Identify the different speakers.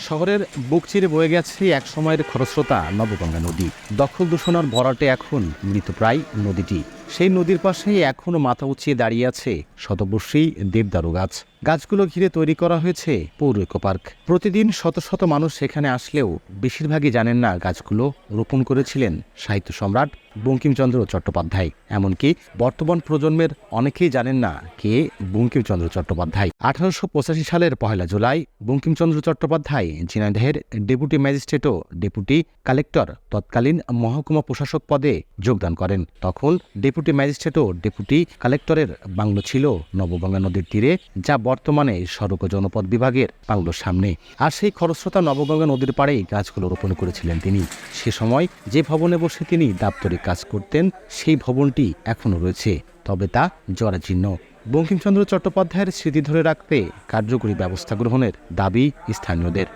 Speaker 1: শহরের বুক চিরে বয়ে গেছে এক সময়ের খরস্রোতা নবগঙ্গা নদী। দখল দূষণার ভরাটে এখন মৃতপ্রায় নদীটি। সেই নদীর পাশে এখনও মাথা উঁচিয়ে দাঁড়িয়ে আছে শতবর্ষী দেবদারু গাছ। গাছগুলো ঘিরে তৈরি করা হয়েছে পৌর ইকো পার্ক। প্রতিদিন শত শত মানুষ সেখানে আসলেও বেশিরভাগই জানেন না গাছগুলো রোপণ করেছিলেন সাহিত্য সম্রাট বঙ্কিমচন্দ্র চট্টোপাধ্যায়। এমনকি বর্তমান প্রজন্মের অনেকেই জানেন না কে বঙ্কিমচন্দ্র চট্টোপাধ্যায়। 1885 সালের 1 জুলাই বঙ্কিমচন্দ্র চট্টোপাধ্যায় ঝিনাইদহের ডেপুটি ম্যাজিস্ট্রেট ও ডেপুটি কালেক্টর তৎকালীন মহকুমা প্রশাসক পদে যোগদান করেন। তখন ডেপুটি ম্যাজিস্ট্রেট ও ডেপুটি কালেক্টরের বাংলো ছিল নবগঙ্গা নদীর তীরে, যা বর্তমানে সড়ক ও জনপদ বিভাগের বাংলোর সামনে। আর সেই খরস্রোতা নবগঙ্গা নদীর পাড়েই গাছগুলো রোপণ করেছিলেন তিনি। সে সময় যে ভবনে বসে তিনি দাপ্তরিক কাজ করতেন, সেই ভবনটি এখনও রয়েছে, তবে তা জরাজীর্ণ। বঙ্কিমচন্দ্র চট্টোপাধ্যায়ের স্মৃতি ধরে রাখতে কার্যকরী ব্যবস্থা গ্রহণের দাবি স্থানীয়দের।